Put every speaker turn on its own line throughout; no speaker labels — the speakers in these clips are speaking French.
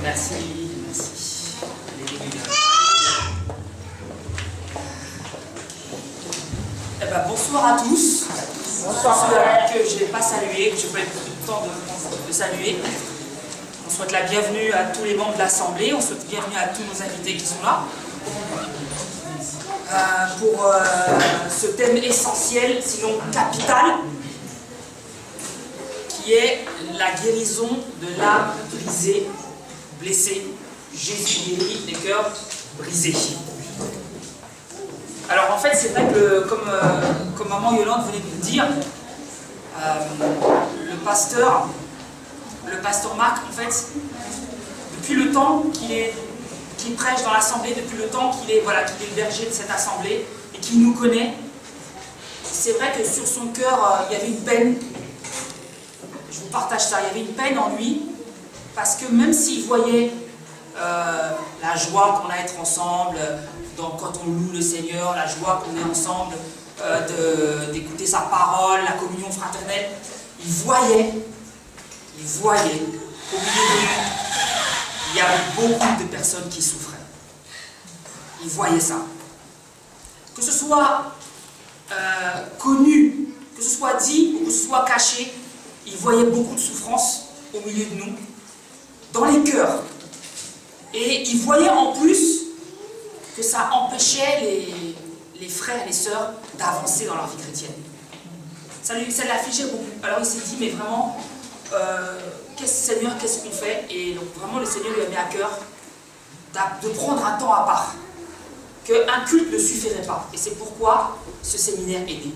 Merci, merci. Eh ben, bonsoir à tous. Bonsoir. Ceux que je n'ai pas salué, que je n'ai pas eu le temps de saluer. On souhaite la bienvenue à tous les membres de l'Assemblée. On souhaite la bienvenue à tous nos invités qui sont là. Pour ce thème essentiel, sinon capital, qui est la guérison de l'âme brisée, blessée. Jésus guérit les cœurs brisés. Alors en fait, c'est vrai que, comme maman Yolande venait de nous dire, le pasteur Marc, en fait, depuis le temps qu'il prêche dans l'assemblée, depuis le temps qu'il est le berger de cette assemblée et qu'il nous connaît, c'est vrai que sur son cœur, il y avait une peine. Je vous partage ça, il y avait une peine en lui, parce que même s'il voyait la joie qu'on a à être ensemble, quand on loue le Seigneur, la joie qu'on est ensemble, d'écouter sa parole, la communion fraternelle, il voyait qu'au milieu de nous, il y avait beaucoup de personnes qui souffraient. Il voyait ça. Que ce soit connu, que ce soit dit ou que ce soit caché, il voyait beaucoup de souffrance au milieu de nous, dans les cœurs. Et il voyait en plus que ça empêchait les frères et les sœurs d'avancer dans leur vie chrétienne. Ça l'affligeait beaucoup. Alors il s'est dit, mais vraiment, Seigneur, qu'est-ce qu'on fait? Et donc vraiment le Seigneur lui a mis à cœur de prendre un temps à part. Qu'un culte ne suffirait pas. Et c'est pourquoi ce séminaire est né.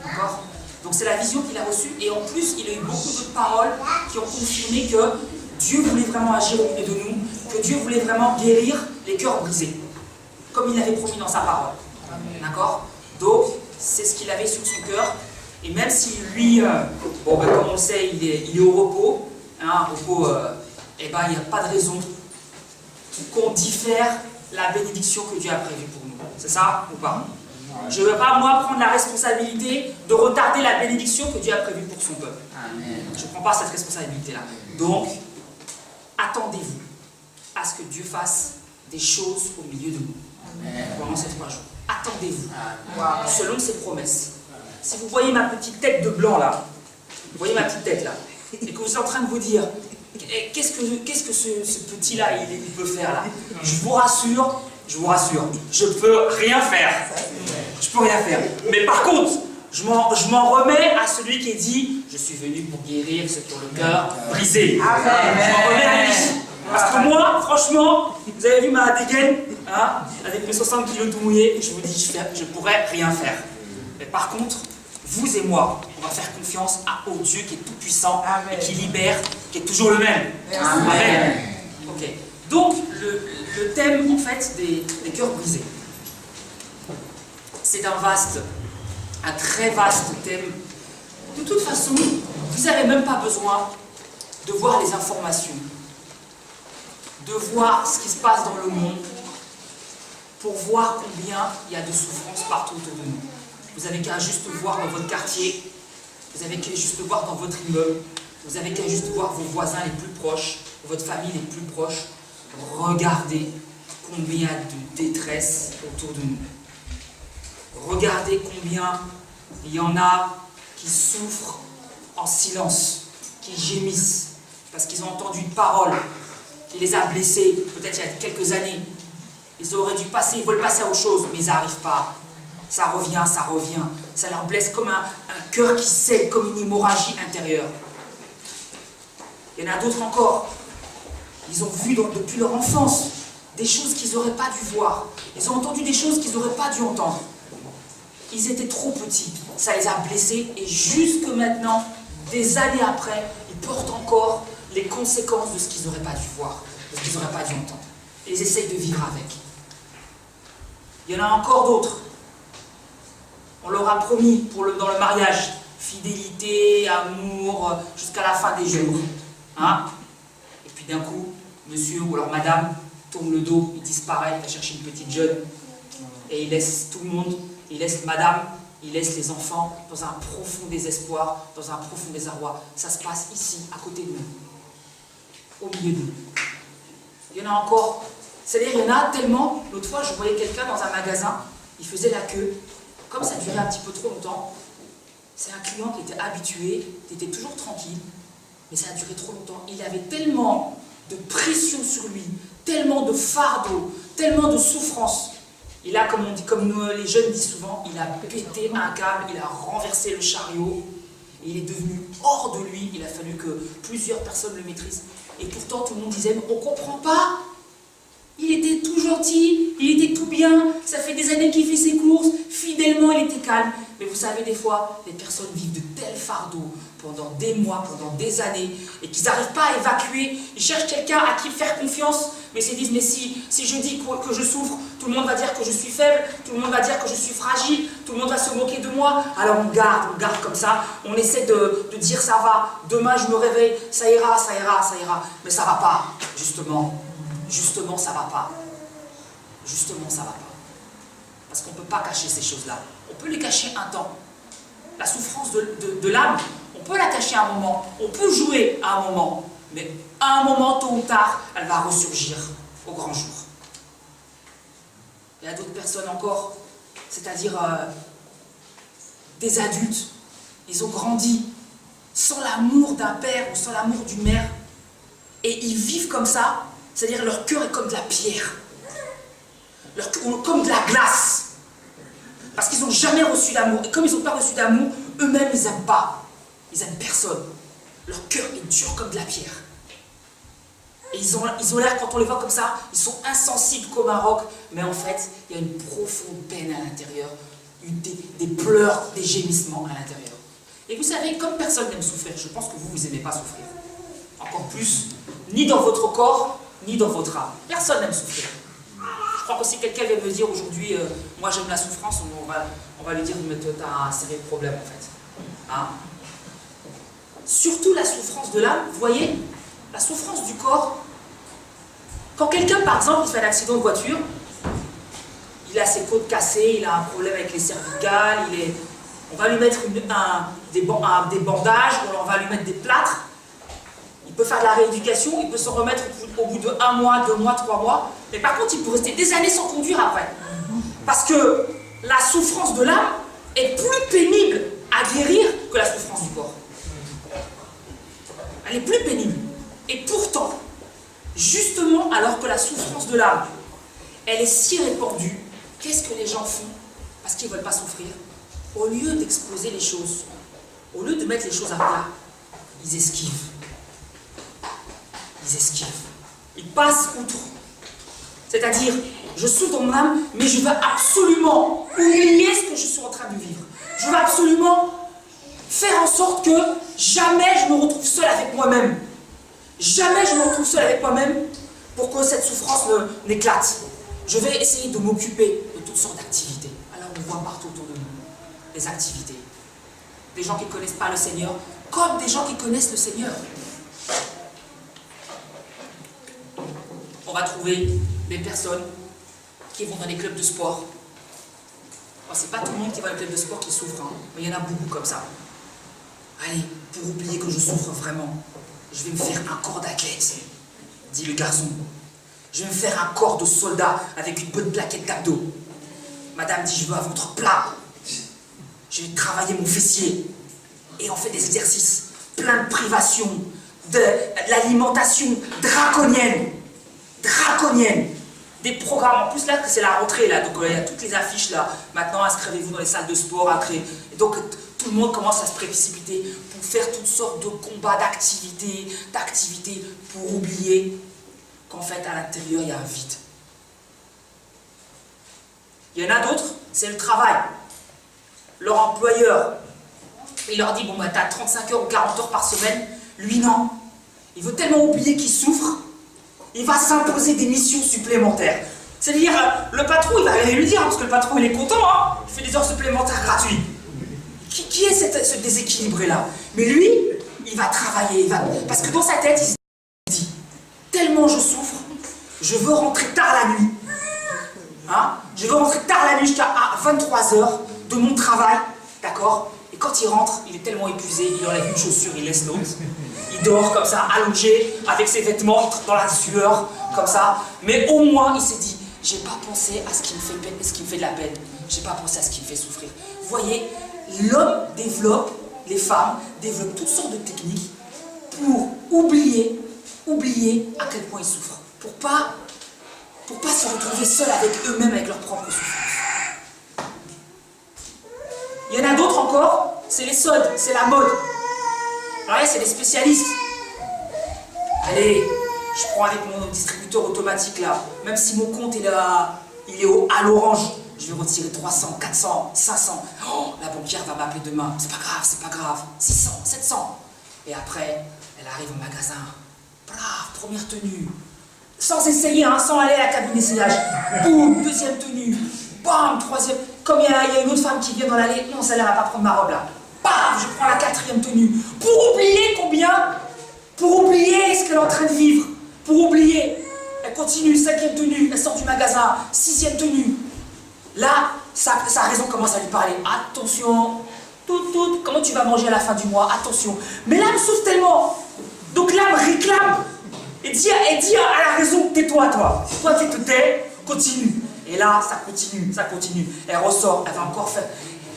D'accord? Donc c'est la vision qu'il a reçue. Et en plus, il a eu beaucoup d'autres paroles qui ont confirmé que Dieu voulait vraiment agir au milieu de nous, que Dieu voulait vraiment guérir les cœurs brisés, comme il l'avait promis dans sa parole. D'accord? Donc, c'est ce qu'il avait sur son cœur. Et même si lui, comme on le sait, il est au repos, hein, il n'y a pas de raison qu'on diffère la bénédiction que Dieu a prévue pour nous. C'est ça ou pas? Je ne veux pas, moi, prendre la responsabilité de retarder la bénédiction que Dieu a prévue pour son peuple. Amen. Je ne prends pas cette responsabilité-là. Donc, attendez-vous à ce que Dieu fasse des choses au milieu de nous. Pendant ces 3 jours. Attendez-vous. Selon ses promesses. Si vous voyez ma petite tête de blanc là, vous voyez ma petite tête là, et que vous êtes en train de vous dire, qu'est-ce que ce petit-là il peut faire là? Je vous rassure, je peux rien faire. Je peux rien faire. Mais par contre, je m'en remets à celui qui dit, je suis venu pour guérir ceux qui ont le cœur brisé. Amen. Je m'en remets à lui. Parce que moi, franchement, vous avez vu ma dégaine, hein, avec mes 60 kilos tout mouillés, je vous dis, je ne pourrais rien faire. Mais par contre, vous et moi, on va faire confiance au Dieu qui est tout puissant et qui libère, qui est toujours le même. Amen. Amen. Ok. Donc, le thème, en fait, des cœurs brisés. C'est un très vaste thème. De toute façon, vous n'avez même pas besoin de voir les informations, de voir ce qui se passe dans le monde, pour voir combien il y a de souffrance partout autour de nous. Vous n'avez qu'à juste voir dans votre quartier, vous avez qu'à juste voir dans votre immeuble, vous avez qu'à juste voir vos voisins les plus proches, votre famille les plus proches. Regardez combien il y a de détresse autour de nous. Regardez combien il y en a qui souffrent en silence, qui gémissent, parce qu'ils ont entendu une parole qui les a blessés, peut-être il y a quelques années. Ils auraient dû passer, ils veulent passer à autre chose, mais ils n'arrivent pas. Ça revient, ça leur blesse comme un cœur qui saigne, comme une hémorragie intérieure. Il y en a d'autres encore. Ils ont vu depuis leur enfance des choses qu'ils n'auraient pas dû voir. Ils ont entendu des choses qu'ils n'auraient pas dû entendre. Ils étaient trop petits, ça les a blessés, et jusque maintenant, des années après, ils portent encore les conséquences de ce qu'ils n'auraient pas dû voir, de ce qu'ils n'auraient pas dû entendre. Et ils essayent de vivre avec. Il y en a encore d'autres. On leur a promis dans le mariage, fidélité, amour, jusqu'à la fin des jours. Hein? Et puis d'un coup, monsieur ou alors madame tourne le dos, il disparaît, il va chercher une petite jeune, et il laisse tout le monde, il laisse madame, il laisse les enfants dans un profond désespoir, dans un profond désarroi. Ça se passe ici, à côté de nous, au milieu de nous. y en a encore. C'est-à-dire, il y en a tellement. L'autre fois, je voyais quelqu'un dans un magasin, il faisait la queue. Comme ça durait un petit peu trop longtemps, c'est un client qui était habitué, qui était toujours tranquille, mais ça a duré trop longtemps. Il avait tellement de pression sur lui, tellement de fardeau, tellement de souffrance. Il a, comme on dit, comme nous, les jeunes disent souvent, il a pété un câble, il a renversé le chariot, et il est devenu hors de lui. Il a fallu que plusieurs personnes le maîtrisent. Et pourtant, tout le monde disait, mais on ne comprend pas. Il était tout gentil, il était tout bien, ça fait des années qu'il fait ses courses, fidèlement il était calme. Mais vous savez, des fois, les personnes vivent de tels fardeaux pendant des mois, pendant des années, et qu'ils n'arrivent pas à évacuer. Ils cherchent quelqu'un à qui faire confiance, mais ils se disent, mais si je dis que je souffre, tout le monde va dire que je suis faible, tout le monde va dire que je suis fragile, tout le monde va se moquer de moi. Alors on garde comme ça, on essaie de dire ça va, demain je me réveille, ça ira, ça ira, ça ira. Mais ça va pas, justement. Justement, ça va pas. Justement, ça va pas. Parce qu'on ne peut pas cacher ces choses-là. On peut les cacher un temps. La souffrance de l'âme, on peut la cacher un moment. On peut jouer à un moment. Mais à un moment, tôt ou tard, elle va ressurgir au grand jour. Il y a d'autres personnes encore, c'est-à-dire des adultes. Ils ont grandi sans l'amour d'un père ou sans l'amour d'une mère. Et ils vivent comme ça. C'est-à-dire leur cœur est comme de la pierre, comme de la glace. Parce qu'ils n'ont jamais reçu d'amour. Et comme ils n'ont pas reçu d'amour, eux-mêmes, ils n'aiment pas. Ils n'aiment personne. Leur cœur est dur comme de la pierre. Et ils ont l'air, quand on les voit comme ça, ils sont insensibles comme un roc. Mais en fait, il y a une profonde peine à l'intérieur, des pleurs, des gémissements à l'intérieur. Et vous savez, comme personne n'aime souffrir, je pense que vous n'aimez pas souffrir. Encore plus, ni dans votre corps, ni dans votre âme. Personne n'aime souffrir. Je crois que si quelqu'un vient me dire aujourd'hui, moi j'aime la souffrance, on va lui dire, mais toi t'as un sérieux problème en fait. Hein? Surtout la souffrance de l'âme, vous voyez, la souffrance du corps. Quand quelqu'un, par exemple, il fait un accident de voiture, il a ses côtes cassées, il a un problème avec les cervicales, on va lui mettre des bandages, on va lui mettre des plâtres. Il peut faire de la rééducation, il peut se remettre au bout de 1 mois, 2 mois, 3 mois. Mais par contre, il peut rester des années sans conduire après. Parce que la souffrance de l'âme est plus pénible à guérir que la souffrance du corps. Elle est plus pénible. Et pourtant, justement, alors que la souffrance de l'âme, elle est si répandue, qu'est-ce que les gens font? Parce qu'ils ne veulent pas souffrir. Au lieu d'exposer les choses, au lieu de mettre les choses à plat, ils esquivent. Ils esquivent. Ils passent outre. C'est-à-dire, je souffre dans mon âme, mais je veux absolument oublier ce que je suis en train de vivre. Je veux absolument faire en sorte que jamais je me retrouve seul avec moi-même. Jamais je me retrouve seul avec moi-même pour que cette souffrance n'éclate. Je vais essayer de m'occuper de toutes sortes d'activités. Alors on voit partout autour de nous les activités. Des gens qui ne connaissent pas le Seigneur, comme des gens qui connaissent le Seigneur. On va trouver des personnes qui vont dans les clubs de sport. C'est pas tout le monde qui va dans les clubs de sport qui souffre, hein, mais il y en a beaucoup comme ça. Allez, pour oublier que je souffre vraiment, je vais me faire un corps d'athlète, dit le garçon. Je vais me faire un corps de soldat avec une bonne plaquette d'abdos. Madame dit, je veux un ventre plat. Je vais travailler mon fessier. Et on fait des exercices, plein de privations, de l'alimentation draconienne. Draconienne. Des programmes, en plus là, c'est la rentrée là, donc il y a toutes les affiches là. Maintenant, inscrivez-vous dans les salles de sport, et donc tout le monde commence à se précipiter pour faire toutes sortes de combats, d'activités pour oublier qu'en fait, à l'intérieur, il y a un vide. Il y en a d'autres, c'est le travail. Leur employeur, il leur dit, bon, bah, t'as 35 heures ou 40 heures par semaine. Lui, non. Il veut tellement oublier qu'il souffre, il va s'imposer des missions supplémentaires. C'est-à-dire, le patron, il va rien lui dire, parce que le patron, il est content, hein, il fait des heures supplémentaires gratuites. Qui est ce déséquilibré-là? Mais lui, il va travailler, parce que dans sa tête, il se dit, tellement je souffre, je veux rentrer tard la nuit. Hein? Je veux rentrer tard la nuit jusqu'à 23 h de mon travail, d'accord? Et quand il rentre, il est tellement épuisé, il enlève une chaussure, il laisse l'autre. il dort comme ça, allongé, avec ses vêtements, dans la sueur, comme ça. Mais au moins, il s'est dit, j'ai pas pensé à ce qui me fait peine, ce qui me fait de la peine. J'ai pas pensé à ce qui me fait souffrir. Vous voyez, l'homme développe, les femmes développent toutes sortes de techniques pour oublier à quel point ils souffrent. Pour pas se retrouver seuls avec eux-mêmes, avec leurs propres souffrances. Il y en a d'autres encore, c'est les soldes, c'est la mode. Alors là, c'est les spécialistes. Allez, je prends avec mon distributeur automatique là, même si mon compte il est à l'orange, je vais retirer 300, 400, 500. Oh, la banquière va m'appeler demain. C'est pas grave. 600, 700. Et après, elle arrive au magasin. Brave, première tenue. Sans essayer, hein, sans aller à la cabine d'essayage. Boum, deuxième tenue. Bam, troisième. Comme il y a une autre femme qui vient dans l'allée. Non, celle-là, elle va pas prendre ma robe là. Bam, je prends la quatrième tenue. Pour oublier combien? Pour oublier ce qu'elle est en train de vivre. Pour oublier. Elle continue, cinquième tenue. Elle sort du magasin. Sixième tenue. Là, sa raison commence à lui parler. Attention, comment tu vas manger à la fin du mois? Attention. Mais l'âme souffre tellement. Donc l'âme réclame. Et dit à la raison, tais-toi, toi. Toi, tu te tais, continue. Et là, ça continue. Elle ressort, elle va encore faire.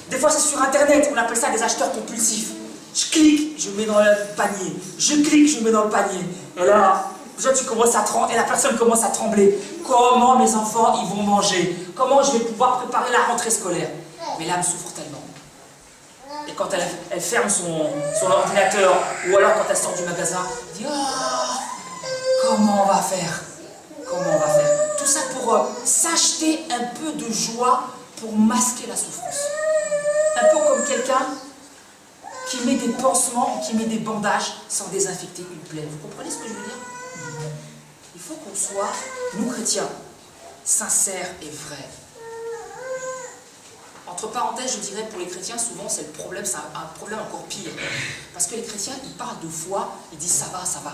Des fois, c'est sur Internet, on appelle ça des acheteurs compulsifs. Je clique, je mets dans le panier. Je clique, je mets dans le panier. Et là, déjà, tu commences à trembler, et la personne commence à trembler. Comment mes enfants, ils vont manger? Comment je vais pouvoir préparer la rentrée scolaire? Mais l'âme souffre tellement. Et quand elle ferme son ordinateur, ou alors quand elle sort du magasin, elle dit « Ah, comment on va faire? Comment on va faire ?» Tout ça pour s'acheter un peu de joie pour masquer la souffrance. Un peu comme quelqu'un qui met des pansements, qui met des bandages sans désinfecter une plaie. Vous comprenez ce que je veux dire? Il faut qu'on soit, nous chrétiens, sincères et vrais. Entre parenthèses, je dirais pour les chrétiens, souvent c'est le problème, c'est un problème encore pire. Parce que les chrétiens, ils parlent de foi, ils disent ça va, ça va.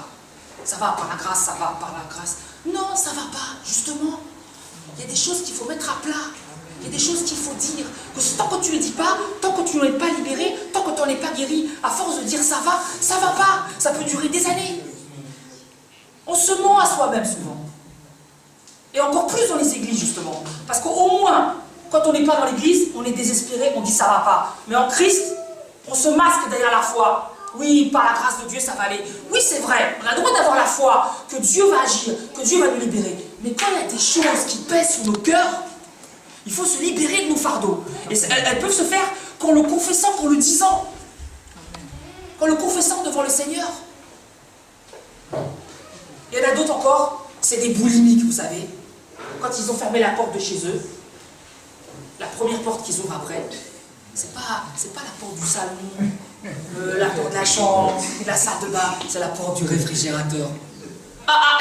Ça va, par la grâce, ça va, par la grâce. Non, ça va pas, justement. Il y a des choses qu'il faut mettre à plat. Il y a des choses qu'il faut dire. Que tant que tu ne les dis pas, tant que tu n'en es pas libéré, tant que tu n'en es pas guéri, à force de dire ça va pas, ça peut durer des années. On se ment à soi-même souvent. Et encore plus dans les églises, justement. Parce qu'au moins, quand on n'est pas dans l'église, on est désespéré, on dit ça va pas. Mais en Christ, on se masque derrière la foi. Oui, par la grâce de Dieu, ça va aller. Oui, c'est vrai, on a le droit d'avoir la foi, que Dieu va agir, que Dieu va nous libérer. Mais quand il y a des choses qui pèsent sur nos cœurs, il faut se libérer de nos fardeaux. Et elles peuvent se faire qu'en le confessant, qu'en le disant. Qu'en le confessant devant le Seigneur. Il y en a d'autres encore, c'est des boulimiques, vous savez. Quand ils ont fermé la porte de chez eux, la première porte qu'ils ouvrent après, c'est pas la porte du salon, la porte de la chambre, de la salle de bain, c'est la porte du réfrigérateur.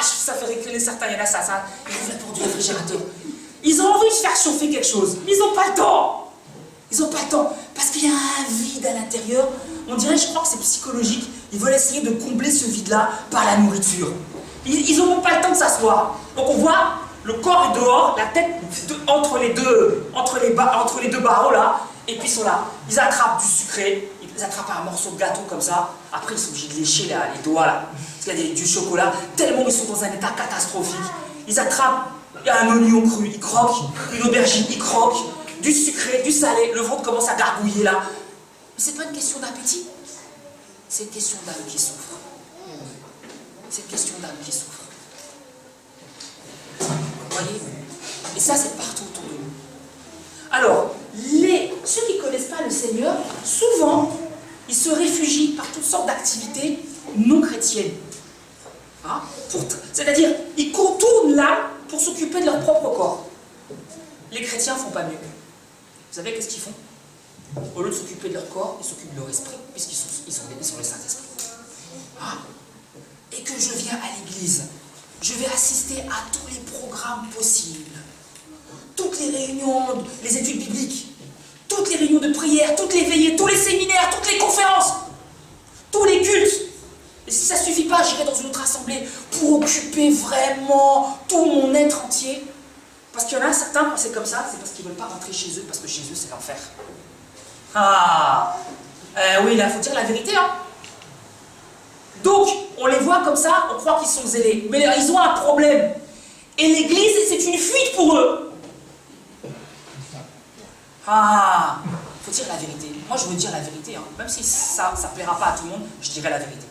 Ça fait réclamer certains, il y en a ça, ils ouvrent la porte du réfrigérateur. Ils ont envie de faire chauffer quelque chose, mais ils n'ont pas le temps. Ils n'ont pas le temps, parce qu'il y a un vide à l'intérieur. On dirait, je crois que c'est psychologique, ils veulent essayer de combler ce vide-là par la nourriture. Ils n'ont même pas le temps de s'asseoir. Donc on voit, le corps est dehors, la tête entre les deux barreaux là, et puis ils sont là. Ils attrapent du sucré, ils attrapent un morceau de gâteau comme ça, après ils sont obligés de lécher là, les doigts là, parce qu'il y a du chocolat, tellement ils sont dans un état catastrophique. Ils attrapent un oignon cru, ils croquent, une aubergine, ils croquent, du sucré, du salé, le ventre commence à gargouiller là. Mais c'est pas une question d'appétit, c'est une question d'âme qui souffre. C'est une question d'âme qui souffre. Vous voyez? Et ça, c'est partout autour de nous. Alors, ceux qui ne connaissent pas le Seigneur, souvent, ils se réfugient par toutes sortes d'activités non chrétiennes. Hein? C'est-à-dire, ils contournent l'âme pour s'occuper de leur propre corps. Les chrétiens ne font pas mieux. Vous savez qu'est-ce qu'ils font? Au lieu de s'occuper de leur corps, ils s'occupent de leur esprit, puisqu'ils sont le Saint-Esprit. Hein? Et que je viens à l'église, je vais assister à tous les programmes possibles. Toutes les réunions, les études bibliques, toutes les réunions de prière, toutes les veillées, tous les séminaires, toutes les conférences, tous les cultes. Et si ça ne suffit pas, j'irai dans une autre assemblée pour occuper vraiment tout mon être entier. Parce qu'il y en a certains, quand c'est comme ça, c'est parce qu'ils ne veulent pas rentrer chez eux, parce que chez eux, c'est l'enfer. Oui, là, il faut dire la vérité. Hein. Donc, on les voit comme ça, on croit qu'ils sont zélés. Mais ils ont un problème. Et l'Église, c'est une fuite pour eux. Ah, il faut dire la vérité. Moi, je veux dire la vérité. Hein. Même si ça ne plaira pas à tout le monde, je dirai la vérité.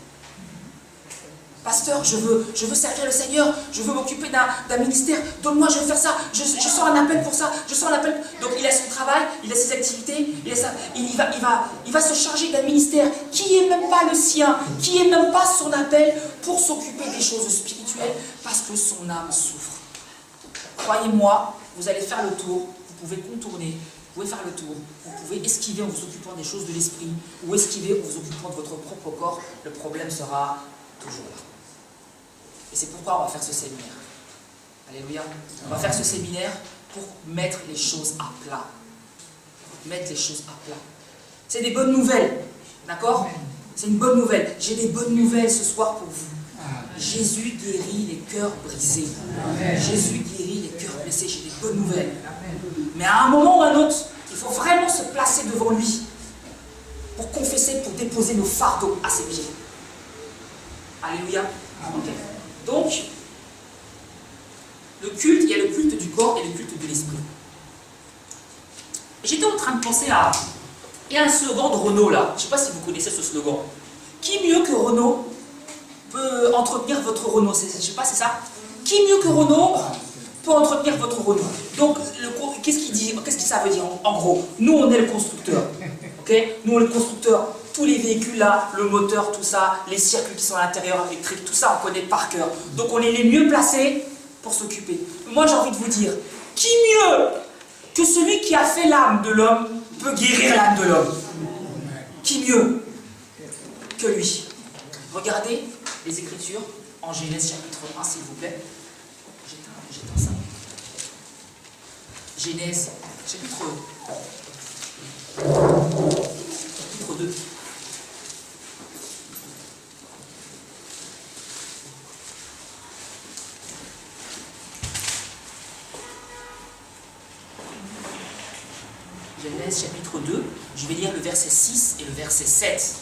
Pasteur, je veux servir le Seigneur, je veux m'occuper d'un ministère, donne-moi, je vais faire ça, je sens un appel pour ça, je sens un appel. Donc il a son travail, il a ses activités, il va se charger d'un ministère qui n'est même pas le sien, qui n'est même pas son appel pour s'occuper des choses spirituelles parce que son âme souffre. Croyez-moi, vous allez faire le tour, vous pouvez contourner, vous pouvez faire le tour, vous pouvez esquiver en vous occupant des choses de l'esprit ou esquiver en vous occupant de votre propre corps, le problème sera toujours là. Et c'est pourquoi on va faire ce séminaire. Alléluia. On va faire ce séminaire pour mettre les choses à plat. Mettre les choses à plat. C'est des bonnes nouvelles. D'accord? C'est une bonne nouvelle. J'ai des bonnes nouvelles ce soir pour vous. Jésus guérit les cœurs brisés. Jésus guérit les cœurs blessés. J'ai des bonnes nouvelles. Mais à un moment ou à un autre, il faut vraiment se placer devant lui pour confesser, pour déposer nos fardeaux à ses pieds. Alléluia. Okay. Donc, le culte, il y a le culte du corps et le culte de l'esprit. J'étais en train de penser à... Il y a un slogan de Renault là, je ne sais pas si vous connaissez ce slogan. Qui mieux que Renault peut entretenir votre Renault? Je ne sais pas, c'est ça? Qui mieux que Renault peut entretenir votre Renault? Donc, qu'est-ce qu'il dit? Qu'est-ce que ça veut dire en gros? Nous, on est le constructeur. Okay? Nous, on est le constructeur. Tous les véhicules là, le moteur, tout ça, les circuits qui sont à l'intérieur électrique, tout ça, on connaît par cœur. Donc, on est les mieux placés pour s'occuper. Moi, j'ai envie de vous dire, qui mieux que celui qui a fait l'âme de l'homme peut guérir l'âme de l'homme? Qui mieux que lui? Regardez les Écritures en Genèse chapitre 1, s'il vous plaît. J'éteins ça. Genèse chapitre 2. Genèse chapitre 2, je vais lire le verset 6 et le verset 7.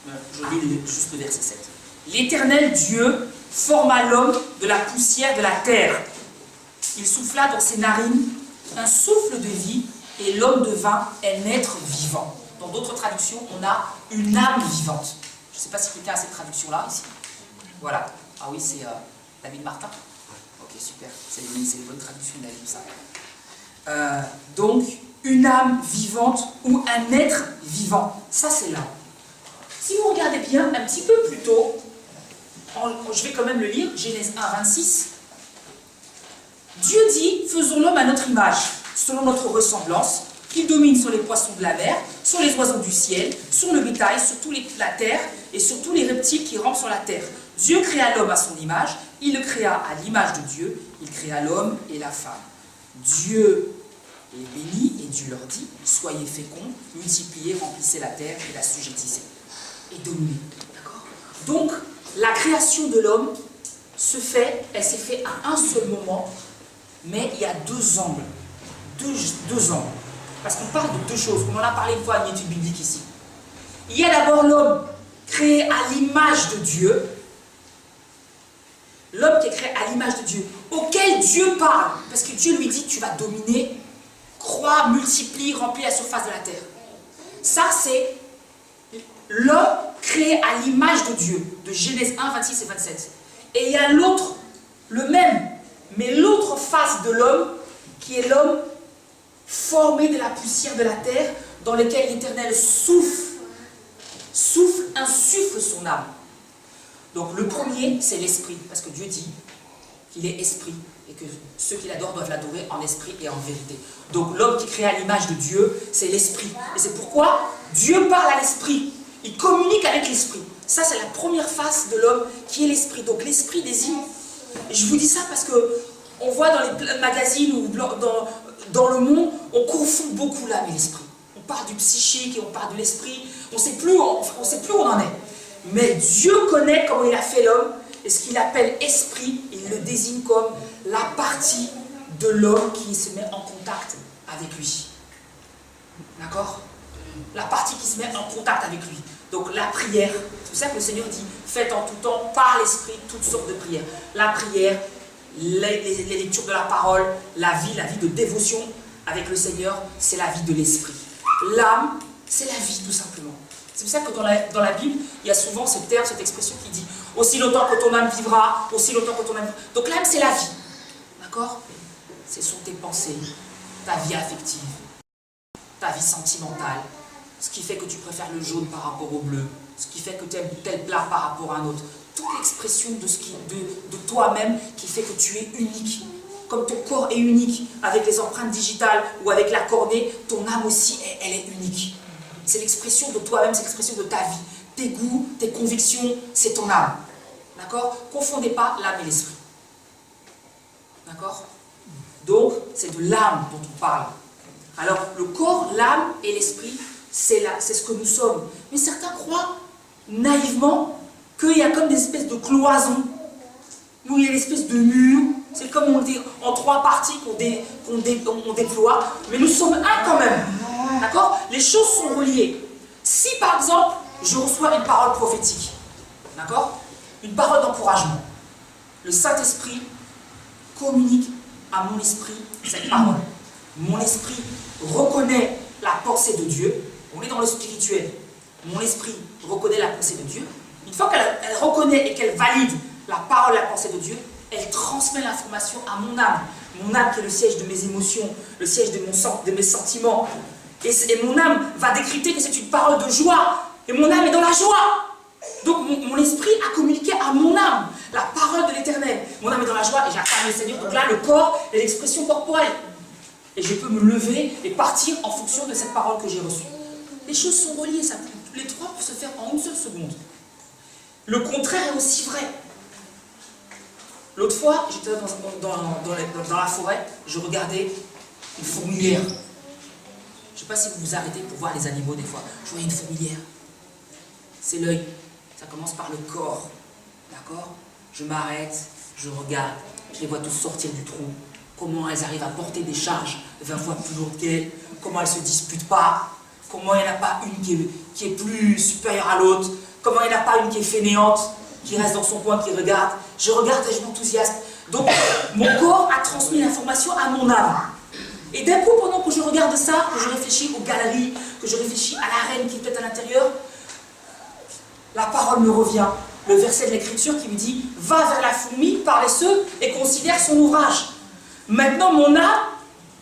Je lis juste le verset 7. L'Éternel Dieu forma l'homme de la poussière de la terre. Il souffla dans ses narines un souffle de vie et l'homme devint un être vivant. Dans d'autres traductions, on a une âme vivante. Je ne sais pas si quelqu'un a cette traduction-là ici. Voilà. Ah oui, c'est David Martin. Ok, super. C'est une bonne traduction de la Bible, ça. Donc, une âme vivante ou un être vivant. Ça, c'est l'âme. Si vous regardez bien, un petit peu plus tôt, je vais quand même le lire, Genèse 1, 26. Dieu dit, faisons l'homme à notre image, selon notre ressemblance, qu'il domine sur les poissons de la mer, sur les oiseaux du ciel, sur le bétail, sur toute la terre et sur tous les reptiles qui rampent sur la terre. Dieu créa l'homme à son image, il le créa à l'image de Dieu, il créa l'homme et la femme. Dieu les bénit et Dieu leur dit, soyez féconds, multipliez, remplissez la terre et la sujettissez. Et dominez. D'accord? Donc, la création de l'homme elle s'est faite à un seul moment, mais il y a deux angles. Deux angles. Parce qu'on parle de deux choses. On en a parlé une fois à une étude biblique ici. Il y a d'abord l'homme créé à l'image de Dieu. L'homme qui est créé à l'image de Dieu, auquel Dieu parle. Parce que Dieu lui dit, tu vas dominer, crois, multiplie, remplis la surface de la terre. Ça, c'est l'homme créé à l'image de Dieu, de Genèse 1, 26 et 27. Et il y a l'autre, le même, mais l'autre face de l'homme, qui est l'homme formé de la poussière de la terre, dans lequel l'Éternel insuffle son âme. Donc le premier, c'est l'esprit, parce que Dieu dit qu'il est esprit, et que ceux qui l'adorent doivent l'adorer en esprit et en vérité. Donc l'homme qui est créé à l'image de Dieu, c'est l'esprit. Et c'est pourquoi Dieu parle à l'esprit. Il communique avec l'esprit. Ça, c'est la première face de l'homme qui est l'esprit. Donc l'esprit désigne. Et je vous dis ça parce que on voit dans les magazines ou dans le monde, on confond beaucoup l'âme et l'esprit. On parle du psychique et on parle de l'esprit. On ne sait plus où on en est. Mais Dieu connaît comment il a fait l'homme. Et ce qu'il appelle esprit, il le désigne comme la partie de l'homme qui se met en contact avec lui. D'accord? La partie qui se met en contact avec lui. Donc la prière, c'est pour ça que le Seigneur dit, faites en tout temps par l'Esprit toutes sortes de prières. La prière, les lectures de la parole, la vie de dévotion avec le Seigneur, c'est la vie de l'Esprit. L'âme, c'est la vie tout simplement. C'est pour ça que dans la Bible, il y a souvent ce terme, cette expression qui dit « aussi longtemps que ton âme vivra, aussi longtemps que ton âme vivra ». Donc l'âme, c'est la vie. D'accord? Ce sont tes pensées, ta vie affective, ta vie sentimentale, ce qui fait que tu préfères le jaune par rapport au bleu, ce qui fait que tu aimes tel plat par rapport à un autre. Toute l'expression de toi-même qui fait que tu es unique. Comme ton corps est unique avec les empreintes digitales ou avec la cornée, ton âme aussi, elle est unique. C'est l'expression de toi-même, c'est l'expression de ta vie. Tes goûts, tes convictions, c'est ton âme. D'accord? Confondez pas l'âme et l'esprit. D'accord? Donc, c'est de l'âme dont on parle. Alors, le corps, l'âme et l'esprit, c'est ce que nous sommes. Mais certains croient naïvement qu'il y a comme des espèces de cloisons, où il y a une espèce de mur. C'est comme on dit en trois parties qu'on déploie, mais nous sommes un quand même. D'accord? Les choses sont reliées. Si par exemple, je reçois une parole prophétique, d'accord? Une parole d'encouragement, le Saint-Esprit communique à mon esprit cette parole. Mon esprit reconnaît la pensée de Dieu. On est dans le spirituel. Mon esprit reconnaît la pensée de Dieu. Une fois qu'elle reconnaît et qu'elle valide la parole, la pensée de Dieu, elle transmet l'information à mon âme. Mon âme qui est le siège de mes émotions, le siège de mes sentiments. Et mon âme va décrypter que c'est une parole de joie. Et mon âme est dans la joie. Donc mon esprit a communiqué à mon âme la parole de l'Éternel. Mon âme est dans la joie et j'acclame le Seigneur. Donc là, le corps est l'expression corporelle. Et je peux me lever et partir en fonction de cette parole que j'ai reçue. Les choses sont reliées, les trois peuvent se faire en une seule seconde. Le contraire est aussi vrai. L'autre fois, j'étais dans la forêt, je regardais une fourmilière. Je ne sais pas si vous vous arrêtez pour voir les animaux des fois. Je voyais une fourmilière. C'est l'œil. Ça commence par le corps. D'accord? Je m'arrête, je regarde, je les vois tous sortir du trou. Comment elles arrivent à porter des charges 20 fois plus lourdes qu'elles. Comment elles ne se disputent pas. Comment il n'y en a pas une qui est plus supérieure à l'autre. Comment il n'y en a pas une qui est fainéante, qui reste dans son coin, qui regarde. Je regarde et je m'enthousiasme. Donc, mon corps a transmis l'information à mon âme. Et d'un coup, pendant que je regarde ça, que je réfléchis aux galeries, que je réfléchis à la reine qui est peut-être à l'intérieur, la parole me revient. Le verset de l'Écriture qui me dit « Va vers la fourmi, paresseuse, et considère son ouvrage. » Maintenant, mon âme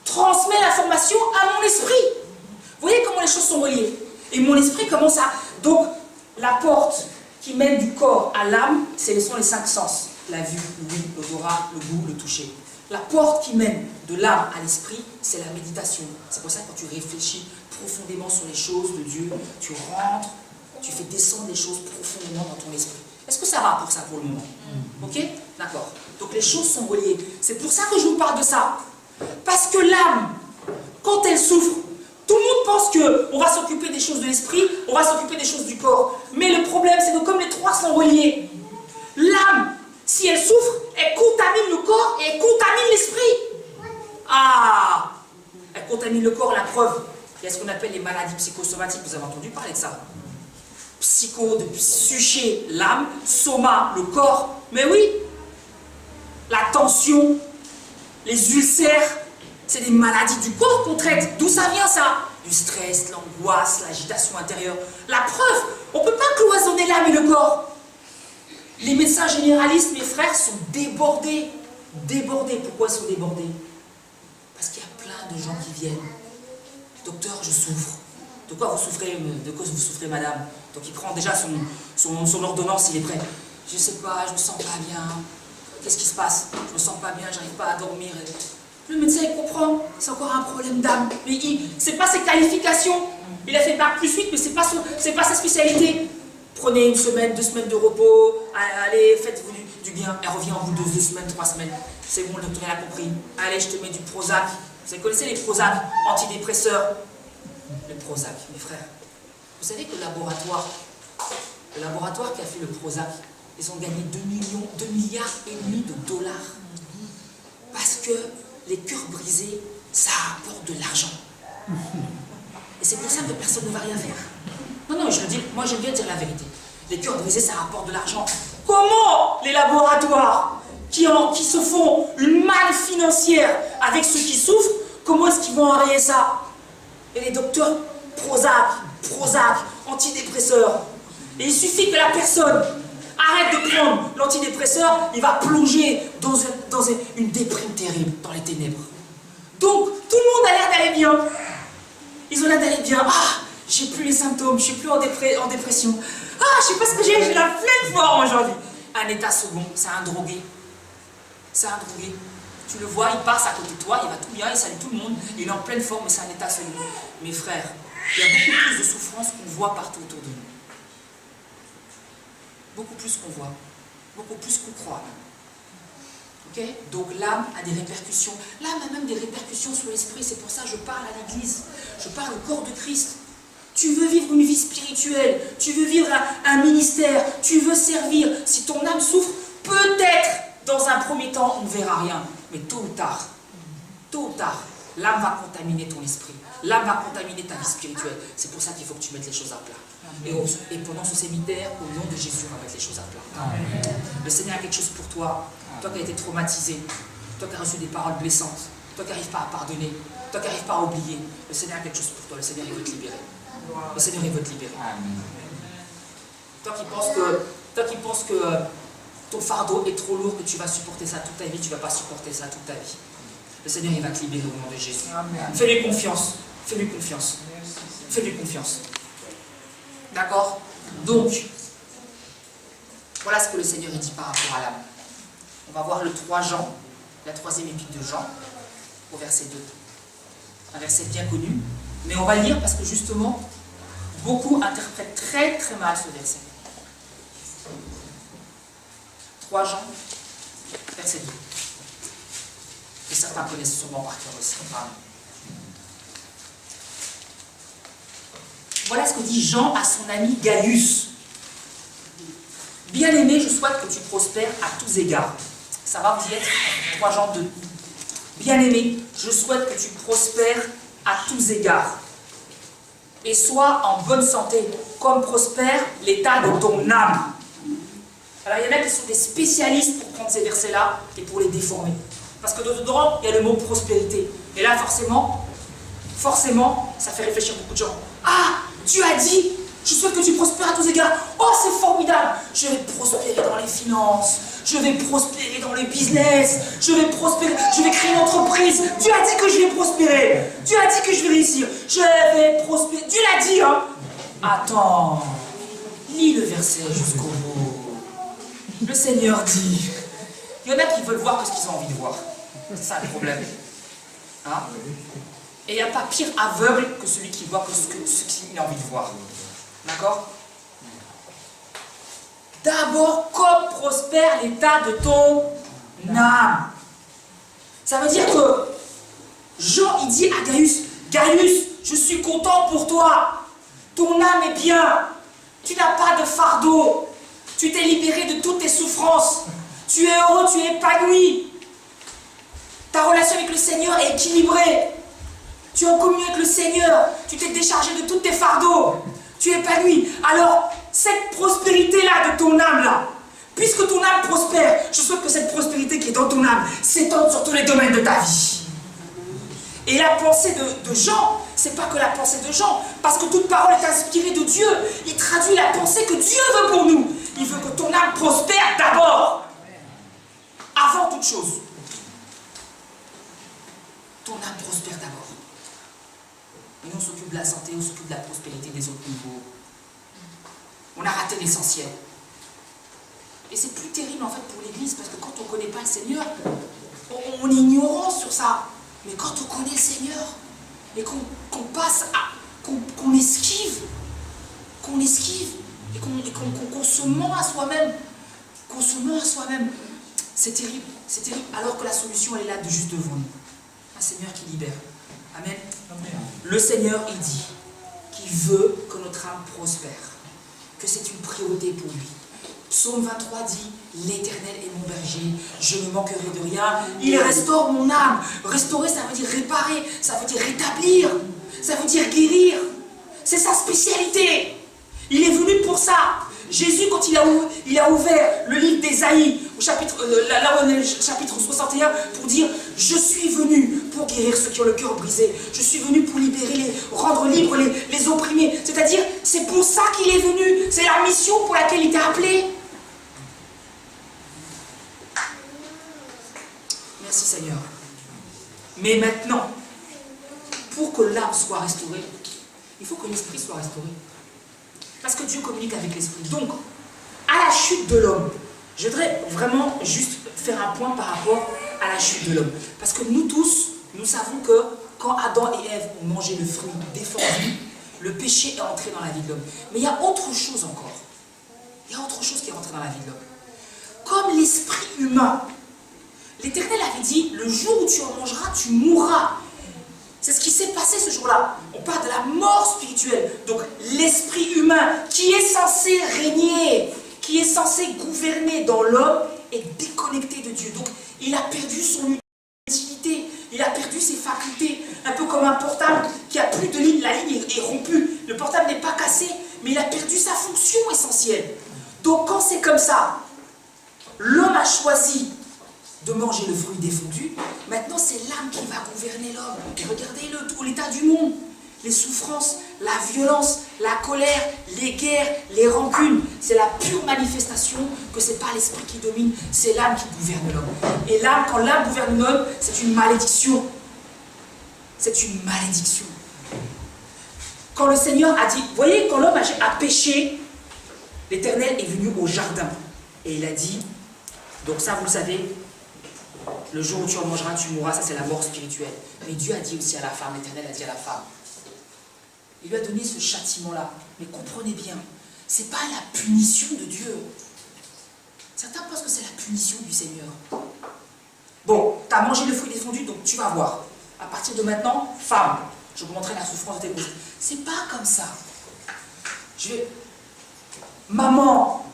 transmet l'information à mon esprit. Vous voyez comment les choses sont reliées. Et mon esprit commence à... Donc, la porte qui mène du corps à l'âme, ce sont les 5 sens. La vue, l'ouïe, l'odorat, le goût, le toucher. La porte qui mène de l'âme à l'esprit, c'est la méditation. C'est pour ça que quand tu réfléchis profondément sur les choses de Dieu, tu rentres, tu fais descendre les choses profondément dans ton esprit. Est-ce que ça va pour ça pour le moment? Ok? D'accord. Donc les choses sont reliées. C'est pour ça que je vous parle de ça. Parce que l'âme, quand elle souffre, tout le monde pense qu'on va s'occuper des choses de l'esprit, on va s'occuper des choses du corps. Mais le problème, c'est que comme les trois sont reliés, l'âme, si elle souffre, elle contamine le corps et elle contamine l'esprit. Ah! Elle contamine le corps, la preuve. Il y a ce qu'on appelle les maladies psychosomatiques, vous avez entendu parler de ça. Psycho, de psyché, l'âme, soma, le corps. Mais oui, la tension, les ulcères, c'est des maladies du corps qu'on traite. D'où ça vient ça? Du stress, l'angoisse, l'agitation intérieure. La preuve, on ne peut pas cloisonner l'âme et le corps. Les médecins généralistes, mes frères, sont débordés. Débordés. Pourquoi ils sont débordés? Parce qu'il y a plein de gens qui viennent. Docteur, je souffre. De quoi vous souffrez? De quoi vous souffrez, madame? Donc il prend déjà son ordonnance, il est prêt. Je ne sais pas, je me sens pas bien. Qu'est-ce qui se passe? Je me sens pas bien, j'arrive pas à dormir. Le médecin, il comprend. C'est encore un problème d'âme. Mais c'est pas ses qualifications. Il a fait bac plus 8, mais c'est pas sa spécialité. Prenez une semaine, 2 semaines de repos. Allez, faites-vous du bien. Elle revient au bout de 2 semaines, 3 semaines. C'est bon, le docteur a compris. Allez, je te mets du Prozac. Vous connaissez les Prozac, antidépresseurs? Le Prozac, mes frères. Vous savez que le laboratoire qui a fait le Prozac, ils ont gagné 2 milliards et demi de dollars. Parce que les cœurs brisés, ça apporte de l'argent. Et c'est pour ça que personne ne va rien faire. Non, non, je le dis, moi j'aime bien dire la vérité. Les cœurs brisés, ça rapporte de l'argent. Comment les laboratoires qui se font une manne financière avec ceux qui souffrent, comment est-ce qu'ils vont enrayer ça? Et les docteurs Prozac, antidépresseurs. Et il suffit que la personne arrête de prendre l'antidépresseur, il va plonger dans une déprime terrible, dans les ténèbres. Donc, tout le monde a l'air d'aller bien. Ils ont l'air d'aller bien. Ah, j'ai plus les symptômes, je suis plus en dépression. Ah, je sais pas ce que j'ai la pleine forme aujourd'hui. Un état second, c'est un drogué. C'est un drogué. Tu le vois, il passe à côté de toi, il va tout bien, il salue tout le monde, il est en pleine forme, mais c'est un état second. Mes frères, il y a beaucoup plus de souffrance qu'on voit partout autour de nous. Beaucoup plus qu'on voit, beaucoup plus qu'on croit. Ok? Donc l'âme a des répercussions. L'âme a même des répercussions sur l'esprit, c'est pour ça que je parle à l'église. Je parle au corps de Christ. Tu veux vivre une vie spirituelle, tu veux vivre un ministère, tu veux servir. Si ton âme souffre, peut-être, dans un premier temps, on ne verra rien. Mais tôt ou tard, l'âme va contaminer ton esprit. L'âme va contaminer ta vie spirituelle. C'est pour ça qu'il faut que tu mettes les choses à plat. Et pendant ce séminaire, au nom de Jésus, on va mettre les choses à plat. Amen. Le Seigneur a quelque chose pour toi. Toi qui as été traumatisé, toi qui as reçu des paroles blessantes, toi qui n'arrives pas à pardonner, toi qui n'arrives pas à oublier, le Seigneur a quelque chose pour toi. Le Seigneur, il veut te libérer. Le Seigneur, il veut te libérer. Toi qui penses que ton fardeau est trop lourd, que tu vas supporter ça toute ta vie, tu ne vas pas supporter ça toute ta vie. Le Seigneur, il va te libérer au nom de Jésus. Fais-lui confiance. Fais-lui confiance. Fais-lui confiance. D'accord? Donc, voilà ce que le Seigneur dit par rapport à l'âme. On va voir le 3 Jean, la 3e épître de Jean, au verset 2. Un verset bien connu, mais on va le lire parce que justement, beaucoup interprètent très très mal ce verset. 3 Jean, verset 2. Et certains connaissent sûrement par cœur aussi. Voilà ce que dit Jean à son ami Gaius. Bien-aimé, je souhaite que tu prospères à tous égards. Ça va, vous y êtes? 3 Jean 2. Bien-aimé, je souhaite que tu prospères à tous égards. Et sois en bonne santé, comme prospère l'état de ton âme. Alors il y en a qui sont des spécialistes pour prendre ces versets-là et pour les déformer. Parce que dedans, il y a le mot prospérité. Et là, forcément, ça fait réfléchir beaucoup de gens. Ah, tu as dit, je souhaite que tu prospères à tous égards. Oh, c'est formidable. Je vais prospérer dans les finances. Je vais prospérer dans le business. Je vais créer une entreprise. Tu as dit que je vais prospérer. Tu as dit que je vais réussir. Je vais prospérer. Tu l'as dit, hein? Attends. Lis le verset jusqu'au bout. Le Seigneur dit... Il y en a qui veulent voir ce qu'ils ont envie de voir. C'est ça le problème. Hein? Et il n'y a pas pire aveugle que celui qui voit ce qu'il a envie de voir. D'accord? D'abord, comme prospère l'état de ton âme. Ça veut dire que Jean, il dit à Gaius, Gaius, je suis content pour toi. Ton âme est bien. Tu n'as pas de fardeau. Tu t'es libéré de toutes tes souffrances. Tu es heureux, tu es épanoui. Ta relation avec le Seigneur est équilibrée. Tu es en communion avec le Seigneur. Tu t'es déchargé de tous tes fardeaux. Tu es épanoui. Alors, cette prospérité-là de ton âme-là, puisque ton âme prospère, je souhaite que cette prospérité qui est dans ton âme s'étende sur tous les domaines de ta vie. Et la pensée de Jean, c'est pas que la pensée de Jean, parce que toute parole est inspirée de Dieu. Il traduit la pensée que Dieu veut pour nous. Il veut que ton âme prospère d'abord. Avant toute chose, ton âme prospère d'abord. Et nous, on s'occupe de la santé, on s'occupe de la prospérité des autres niveaux. On a raté l'essentiel. Et c'est plus terrible en fait pour l'Église, parce que quand on ne connaît pas le Seigneur, on est ignorant sur ça. Mais quand on connaît le Seigneur, et qu'on passe à... qu'on esquive, et qu'on se ment à soi-même, c'est terrible, alors que la solution elle est là juste devant nous. Un Seigneur qui libère. Amen. Amen. Le Seigneur, il dit qu'il veut que notre âme prospère, que c'est une priorité pour lui. Psaume 23 dit, l'Éternel est mon berger, je ne manquerai de rien, il restaure mon âme. Restaurer, ça veut dire réparer, ça veut dire rétablir. Ça veut dire guérir. C'est sa spécialité. Il est venu pour ça. Jésus, quand il a ouvert le livre d'Ésaïe, au chapitre 61, pour dire « Je suis venu pour guérir ceux qui ont le cœur brisé. Je suis venu pour libérer, rendre libres les opprimés. » C'est-à-dire, c'est pour ça qu'il est venu. C'est la mission pour laquelle il était appelé. Merci Seigneur. Mais maintenant, pour que l'âme soit restaurée, il faut que l'esprit soit restauré. Parce que Dieu communique avec l'esprit. Donc, à la chute de l'homme, je voudrais vraiment juste faire un point par rapport à la chute de l'homme. Parce que nous tous, nous savons que quand Adam et Ève ont mangé le fruit défendu, le péché est entré dans la vie de l'homme. Mais il y a autre chose encore. Il y a autre chose qui est entré dans la vie de l'homme. Comme l'esprit humain, l'Éternel avait dit, le jour où tu en mangeras, tu mourras. C'est ce qui s'est passé ce jour-là. On parle de la mort spirituelle. Donc l'esprit humain qui est censé régner, qui est censé gouverner dans l'homme, est déconnecté de Dieu. Donc il a perdu son utilité, il a perdu ses facultés. Un peu comme un portable qui a plus de ligne, la ligne est rompue. Le portable n'est pas cassé, mais il a perdu sa fonction essentielle. Donc quand c'est comme ça, l'homme a choisi de manger le fruit défendu, maintenant c'est l'âme qui va gouverner l'homme. Et regardez l'état du monde, les souffrances, la violence, la colère, les guerres, les rancunes, c'est la pure manifestation que c'est pas l'esprit qui domine, c'est l'âme qui gouverne l'homme. Et l'âme, quand l'âme gouverne l'homme, c'est une malédiction. C'est une malédiction. Quand le Seigneur a dit, vous voyez, quand l'homme a péché, l'Éternel est venu au jardin et il a dit, donc ça vous le savez, le jour où tu en mangeras, tu mourras, ça c'est la mort spirituelle. Mais Dieu a dit aussi à la femme, l'Éternel a dit à la femme, il lui a donné ce châtiment-là. Mais comprenez bien, ce n'est pas la punition de Dieu. Certains pensent que c'est la punition du Seigneur. Bon, tu as mangé le fruit défendu, donc tu vas voir. À partir de maintenant, femme, je vous montrerai la souffrance de tes grossesses. C'est pas comme ça. Maman,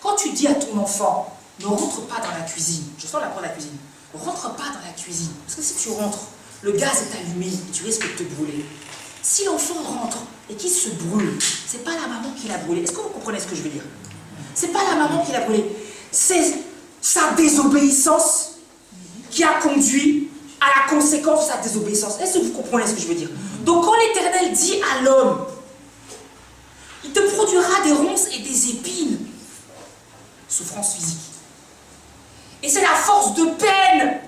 quand tu dis à ton enfant, ne rentre pas dans la cuisine, je sors la porte de la cuisine, ne rentre pas dans la cuisine, parce que si tu rentres, le gaz est allumé et tu risques de te brûler. Si l'enfant rentre et qu'il se brûle, c'est pas la maman qui l'a brûlé. Est-ce que vous comprenez ce que je veux dire? C'est pas la maman qui l'a brûlé. C'est sa désobéissance qui a conduit à la conséquence de sa désobéissance. Est-ce que vous comprenez ce que je veux dire? Donc quand l'Éternel dit à l'homme, il te produira des ronces et des épines, souffrance physique. Et c'est la force de peine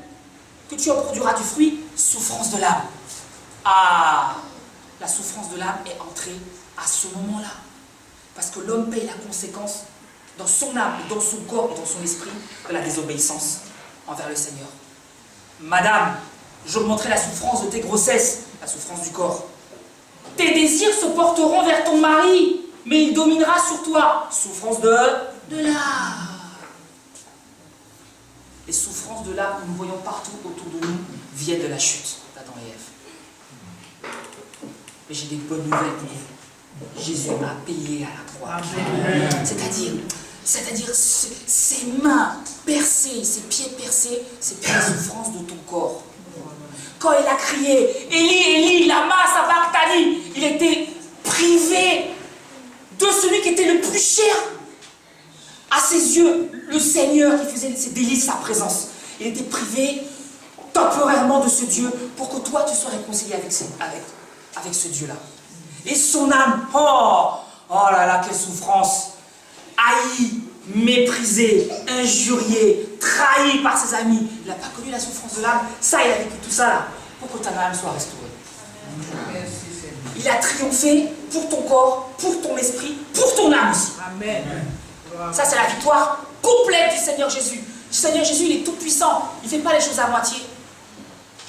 que tu en produiras du fruit, souffrance de l'âme. Ah, la souffrance de l'âme est entrée à ce moment-là. Parce que l'homme paye la conséquence dans son âme, dans son corps et dans son esprit de la désobéissance envers le Seigneur. Madame, j'augmenterai la souffrance de tes grossesses, la souffrance du corps. Tes désirs se porteront vers ton mari, mais il dominera sur toi. Souffrance de l'âme. Les souffrances de l'âme, nous voyons partout autour de nous, viennent de la chute d'Adam et Ève. Mais j'ai des bonnes nouvelles pour vous. Jésus a payé à la croix. C'est-à-dire ses mains percées, ses pieds percés, c'est pour les souffrances de ton corps. Quand il a crié, Élie, Élie, lama sabachthani, il était privé de celui qui était le plus cher à ses yeux, le Seigneur qui faisait ses délices, sa présence. Il était privé temporairement de ce Dieu pour que toi tu sois réconcilié avec ce Dieu-là. Et son âme, oh là là, quelle souffrance! Haï, méprisé, injurié, trahi par ses amis. Il n'a pas connu la souffrance de l'âme. Ça, il a vécu tout ça là, pour que ta âme soit restaurée. Il a triomphé pour ton corps, pour ton esprit, pour ton âme aussi.
Amen.
Ça, c'est la victoire complète du Seigneur Jésus. Le Seigneur Jésus, il est tout puissant. Il ne fait pas les choses à moitié.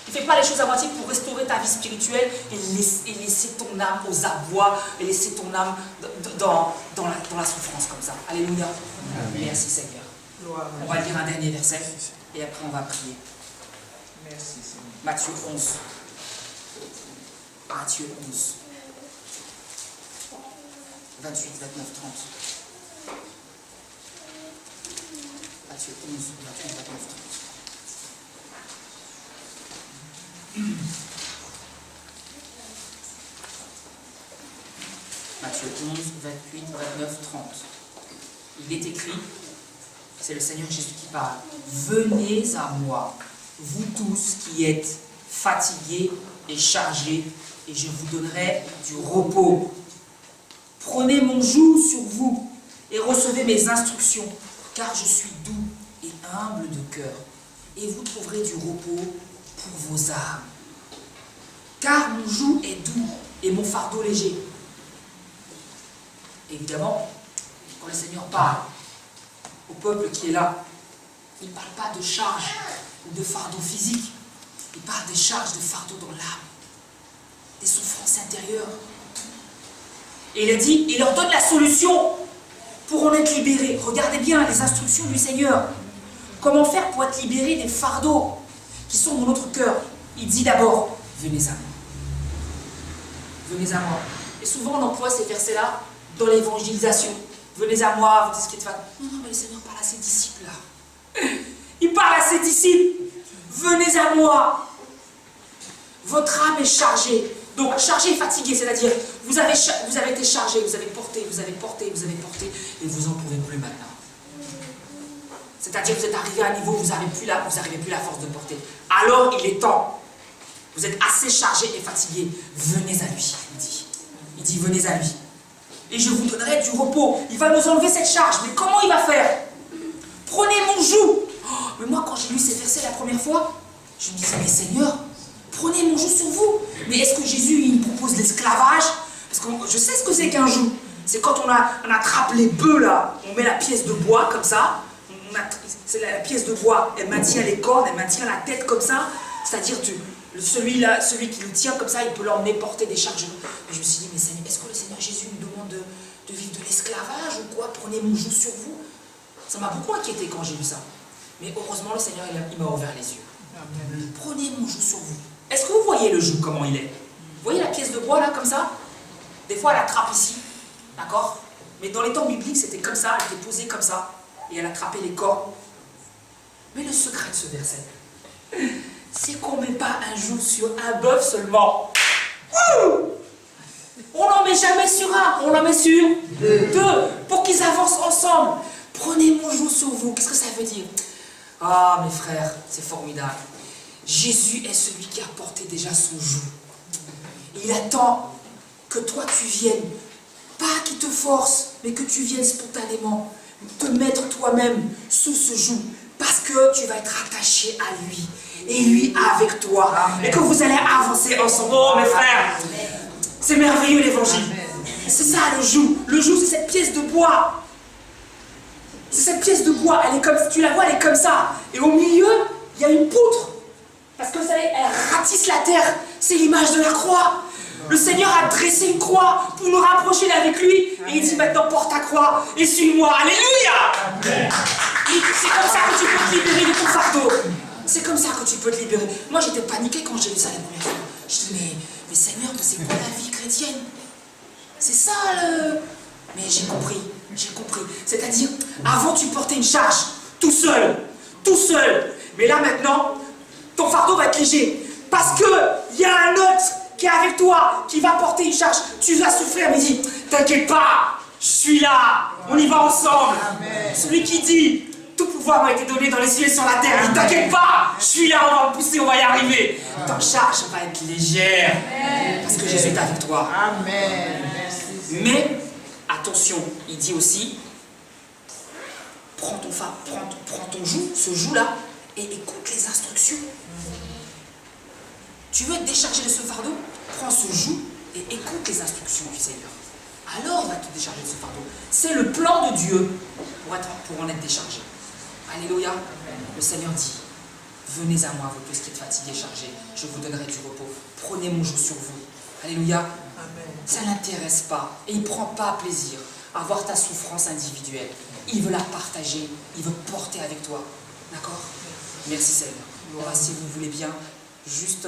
Il ne fait pas les choses à moitié pour restaurer ta vie spirituelle et laisser ton âme aux abois et laisser ton âme dans la souffrance comme ça. Alléluia. Amen. Merci Seigneur. On va lire un dernier verset et après on va prier.
Merci Seigneur.
Matthieu 11. Matthieu 11. 28, 29, 30. Matthieu 11, 28, 29, 30. 30. Il est écrit, c'est le Seigneur Jésus qui parle. Venez à moi, vous tous qui êtes fatigués et chargés, et je vous donnerai du repos. Prenez mon joug sur vous et recevez mes instructions, car je suis doux et humble de cœur, et vous trouverez du repos pour vos âmes. Car mon joug est doux et mon fardeau léger. Évidemment, quand le Seigneur parle au peuple qui est là, il ne parle pas de charge ou de fardeau physique, il parle des charges de fardeau dans l'âme, des souffrances intérieures. Et il a dit, il leur donne la solution pour en être libérés. Regardez bien les instructions du Seigneur. Comment faire pour être libéré des fardeaux qui sont dans notre cœur? Il dit d'abord, venez à moi. Venez à moi. Et souvent on emploie ces versets-là dans l'évangélisation. Venez à moi, vous dites ce qui est fait. Non, mais le Seigneur parle à ses disciples là. Il parle à ses disciples. Venez à moi. Votre âme est chargée. Donc, chargé et fatigué, c'est-à-dire, vous avez été chargé, vous avez porté, et vous n'en pouvez plus maintenant. C'est-à-dire, vous êtes arrivé à un niveau où vous n'arrivez plus la force de porter. Alors, il est temps. Vous êtes assez chargé et fatigué. Venez à lui, il dit. Il dit, venez à lui. Et je vous donnerai du repos. Il va nous enlever cette charge. Mais comment il va faire? Prenez mon joug. Oh, mais moi, quand j'ai lu ces versets la première fois, je me disais, mais Seigneur, prenez mon joug sur vous. Mais est-ce que Jésus, il propose l'esclavage? Parce que je sais ce que c'est qu'un joug. C'est quand on attrape les bœufs, là, on met la pièce de bois, comme ça. C'est la pièce de bois, elle maintient les cornes, elle maintient la tête comme ça. C'est-à-dire, celui qui le tient comme ça, il peut l'emmener porter des charges. Et je me suis dit, mais Seigneur, est-ce que le Seigneur Jésus nous demande de vivre de l'esclavage ou quoi? Prenez mon joug sur vous. Ça m'a beaucoup inquiété quand j'ai lu ça. Mais heureusement, le Seigneur, il m'a ouvert les yeux. Amen. Prenez mon joug sur vous. Est-ce que vous voyez le joug, comment il est? Vous voyez la pièce de bois là, comme ça? Des fois, elle attrape ici, d'accord? Mais dans les temps bibliques, c'était comme ça, elle était posée comme ça, et elle attrapait les corps. Mais le secret de ce verset, c'est qu'on ne met pas un joug sur un bœuf seulement. On n'en met jamais sur un, on en met sur deux, pour qu'ils avancent ensemble. Prenez mon joug sur vous. Qu'est-ce que ça veut dire? Ah, mes frères, c'est formidable. Jésus est celui qui a porté déjà son joug. Il attend que toi tu viennes, pas qu'il te force, mais que tu viennes spontanément, te mettre toi-même sous ce joug, parce que tu vas être attaché à lui, et lui avec toi, Amen. Et que vous allez avancer ensemble. Oh mes frères, c'est merveilleux l'évangile. C'est ça le joug. Le joug, c'est cette pièce de bois. C'est cette pièce de bois, elle est comme, tu la vois, elle est comme ça. Et au milieu, il y a une poutre. Parce que vous savez, elle ratisse la terre. C'est l'image de la croix. Le Seigneur a dressé une croix pour nous rapprocher d'avec lui. Et il dit maintenant, porte ta croix et suis-moi. Alléluia. C'est comme ça que tu peux te libérer de ton fardeau. C'est comme ça que tu peux te libérer. Moi, j'étais paniquée quand j'ai lu ça la première fois. Je dis, mais Seigneur, mais c'est quoi la vie chrétienne? C'est ça le... Mais j'ai compris. C'est-à-dire, avant tu portais une charge, tout seul. Mais là maintenant, ton fardeau va être léger. Parce qu'il y a un autre qui est avec toi, qui va porter une charge. Tu vas souffrir, mais dis, t'inquiète pas, je suis là, on y va ensemble. Amen. Celui qui dit, tout pouvoir m'a été donné dans les cieux et sur la terre, il dit, t'inquiète pas, je suis là, on va pousser, on va y arriver. Ta charge va être légère, parce que Jésus est avec toi. Amen. Mais, attention, il dit aussi, prends ton joug, ce joug-là, et écoute les instructions. Tu veux être déchargé de ce fardeau? Prends ce joug et écoute les instructions du Seigneur. Alors on va te décharger de ce fardeau. C'est le plan de Dieu pour en être déchargé. Alléluia. Le Seigneur dit, venez à moi, vous tous qui êtes fatigués et chargés, je vous donnerai du repos. Prenez mon joug sur vous. Alléluia. Amen. Ça ne l'intéresse pas et il ne prend pas plaisir à voir ta souffrance individuelle. Il veut la partager, il veut porter avec toi. D'accord? Merci Seigneur. Voilà, si vous voulez bien, juste,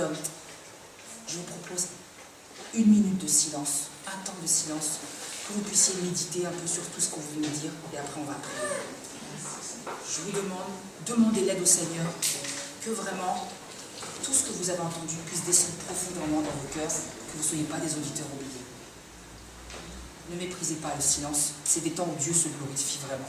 je vous propose 1 minute de silence, un temps de silence, que vous puissiez méditer un peu sur tout ce qu'on vient de dire, et après on va prier. Je vous demandez l'aide au Seigneur, que vraiment, tout ce que vous avez entendu puisse descendre profondément dans vos cœurs, que vous ne soyez pas des auditeurs oubliés. Ne méprisez pas le silence, c'est des temps où Dieu se glorifie vraiment.